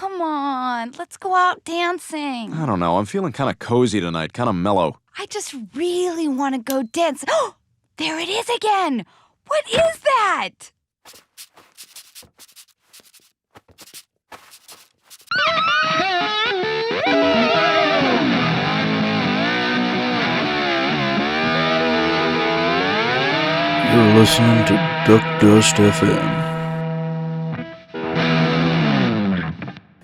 come on. Let's go out dancing. I don't know. I'm feeling kind of cozy tonight, kind of mellow. I just really want to go dance. Oh, there it is again. What is that? You're listening to Duck Dust FM.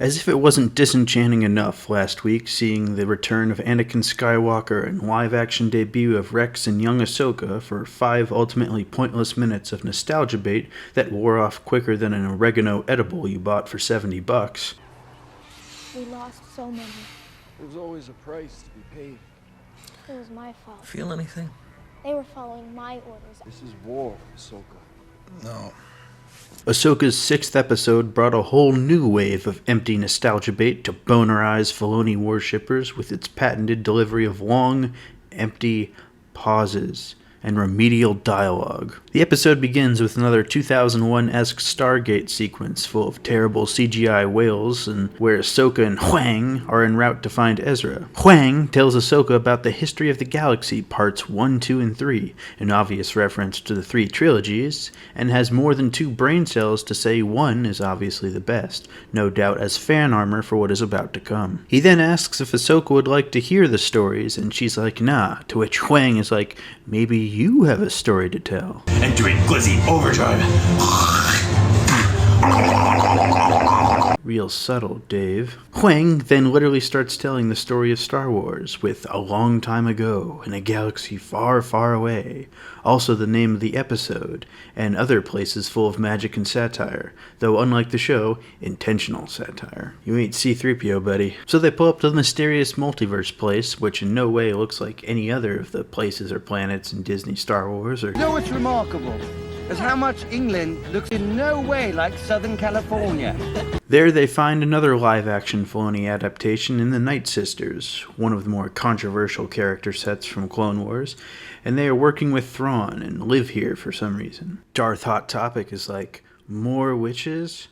As if it wasn't disenchanting enough last week seeing the return of Anakin Skywalker and live-action debut of Rex and young Ahsoka for 5 ultimately pointless minutes of nostalgia bait that wore off quicker than an oregano edible you bought for $70. We lost so many. There's always a price to be paid. It was my fault. Feel anything? They were following my orders. This is war, Ahsoka. No. Ahsoka's 6th episode brought a whole new wave of empty nostalgia bait to bonerize Filoni worshippers with its patented delivery of long, empty pauses and remedial dialogue. The episode begins with another 2001-esque Stargate sequence full of terrible CGI whales and where Ahsoka and Huang are en route to find Ezra. Huang tells Ahsoka about the history of the galaxy parts 1, 2, and 3, an obvious reference to the 3 trilogies, and has more than 2 brain cells to say 1 is obviously the best, no doubt as fan armor for what is about to come. He then asks if Ahsoka would like to hear the stories, and she's like, nah, to which Huang is like, maybe you have a story to tell. Entering Glizzy Overdrive. Real subtle, Dave. Huang then literally starts telling the story of Star Wars with a long time ago in a galaxy far, far away, also the name of the episode, and other places full of magic and satire, though unlike the show, intentional satire. You ain't C-3PO, buddy. So they pull up to the mysterious multiverse place, which in no way looks like any other of the places or planets in Disney Star Wars or... You know what's remarkable? Is how much England looks in no way like Southern California. There they find another live-action Filoni adaptation in the Night Sisters, one of the more controversial character sets from Clone Wars, and they are working with Thrawn and live here for some reason. Darth Hot Topic is like, more witches?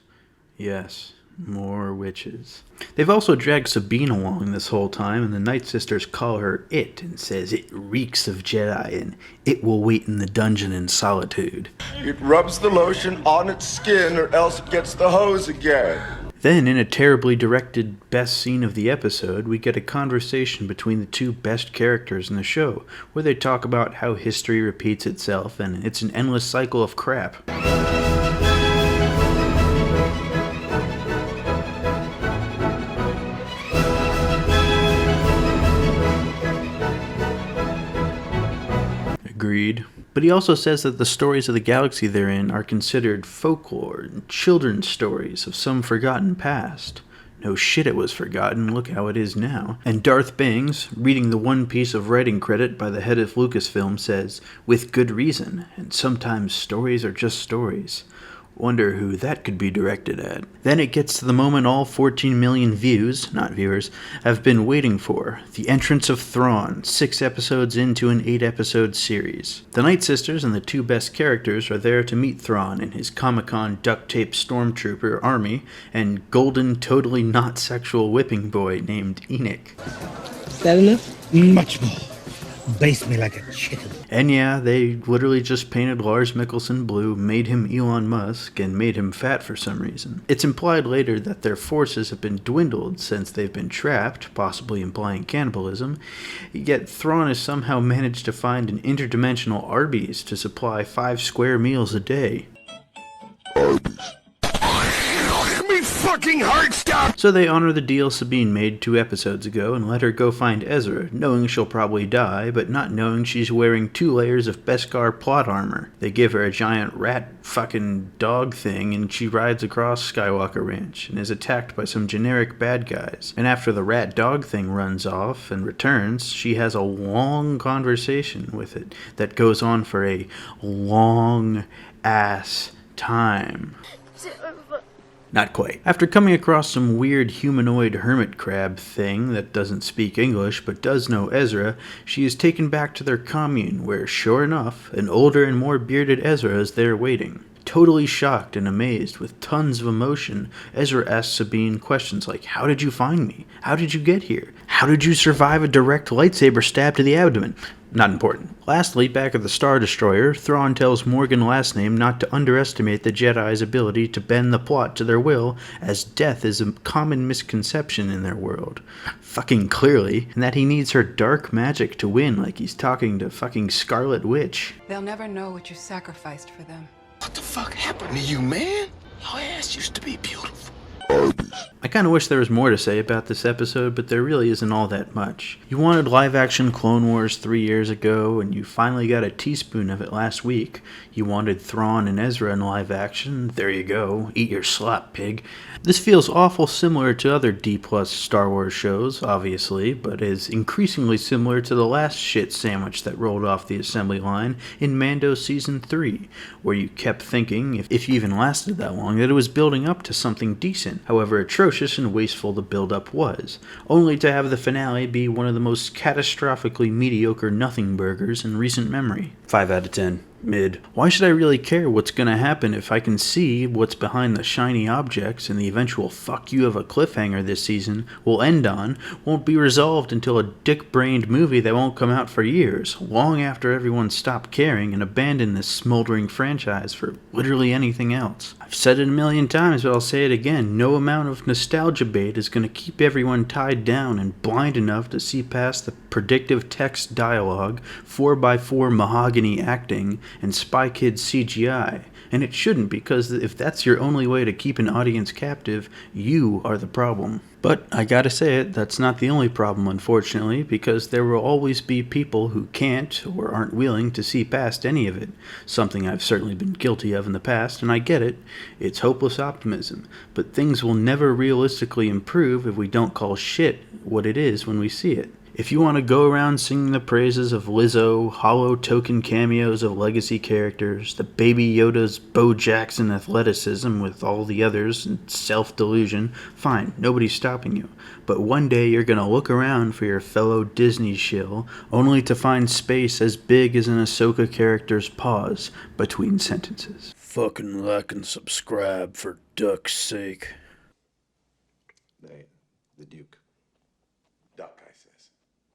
Yes, more witches. They've also dragged Sabine along this whole time, and the Night Sisters call her It, and says it reeks of Jedi, and it will wait in the dungeon in solitude. It rubs the lotion on its skin or else it gets the hose again. Then, in a terribly directed best scene of the episode, we get a conversation between the 2 best characters in the show, where they talk about how history repeats itself, and it's an endless cycle of crap. Agreed. But he also says that the stories of the galaxy they're in are considered folklore and children's stories of some forgotten past. No shit, it was forgotten, look how it is now. And Darth Bangs, reading the one piece of writing credit by the head of Lucasfilm, says, with good reason, and sometimes stories are just stories. Wonder who that could be directed at. Then it gets to the moment all 14 million views, not viewers, have been waiting for. The entrance of Thrawn, 6 episodes into an 8-episode series. The Night Sisters and the 2 best characters are there to meet Thrawn and his Comic-Con duct-tape stormtrooper army, and golden, totally not sexual whipping boy named Enoch. Is that enough? Much more. Baste me like a chicken. And yeah, they literally just painted Lars Mikkelsen blue, made him Elon Musk, and made him fat for some reason. It's implied later that their forces have been dwindled since they've been trapped, possibly implying cannibalism, yet Thrawn has somehow managed to find an interdimensional Arby's to supply 5 square meals a day. Arby's. Me fucking heart stop! So they honor the deal Sabine made 2 episodes ago and let her go find Ezra, knowing she'll probably die, but not knowing she's wearing 2 layers of Beskar plot armor. They give her a giant rat fucking dog thing and she rides across Skywalker Ranch and is attacked by some generic bad guys. And after the rat dog thing runs off and returns, she has a long conversation with it that goes on for a long ass time. Not quite. After coming across some weird humanoid hermit crab thing that doesn't speak English but does know Ezra, she is taken back to their commune where, sure enough, an older and more bearded Ezra is there waiting. Totally shocked and amazed, with tons of emotion, Ezra asks Sabine questions like, how did you find me? How did you get here? How did you survive a direct lightsaber stab to the abdomen? Not important. Lastly, back at the Star Destroyer, Thrawn tells Morgan Lastname not to underestimate the Jedi's ability to bend the plot to their will, as death is a common misconception in their world. Fucking clearly, and that he needs her dark magic to win like he's talking to fucking Scarlet Witch. They'll never know what you sacrificed for them. What the fuck happened to you, man? Your ass used to be beautiful. I kinda wish there was more to say about this episode, but there really isn't all that much. You wanted live-action Clone Wars 3 years ago, and you finally got a teaspoon of it last week. You wanted Thrawn and Ezra in live-action. There you go. Eat your slop, pig. This feels awful similar to other D-plus Star Wars shows, obviously, but is increasingly similar to the last shit sandwich that rolled off the assembly line in Mando Season 3, where you kept thinking, if you even lasted that long, that it was building up to something decent, however atrocious and wasteful the build-up was, only to have the finale be one of the most catastrophically mediocre nothing burgers in recent memory. 5 out of 10. Mid. Why should I really care what's gonna happen if I can see what's behind the shiny objects and the eventual fuck you of a cliffhanger this season will end on won't be resolved until a dick-brained movie that won't come out for years, long after everyone stopped caring and abandoned this smoldering franchise for literally anything else. I've said it a million times, but I'll say it again, no amount of nostalgia bait is gonna keep everyone tied down and blind enough to see past the predictive text dialogue, 4x4 mahogany acting, and Spy Kids CGI, and it shouldn't, because if that's your only way to keep an audience captive, you are the problem. But I gotta say it, that's not the only problem, unfortunately, because there will always be people who can't or aren't willing to see past any of it, something I've certainly been guilty of in the past, and I get it. It's hopeless optimism, but things will never realistically improve if we don't call shit what it is when we see it. If you want to go around singing the praises of Lizzo, hollow token cameos of legacy characters, the Baby Yoda's Bo Jackson athleticism with all the others, and self-delusion, fine, nobody's stopping you. But one day you're going to look around for your fellow Disney shill, only to find space as big as an Ahsoka character's pause between sentences. Fucking like and subscribe for duck's sake. The Duke.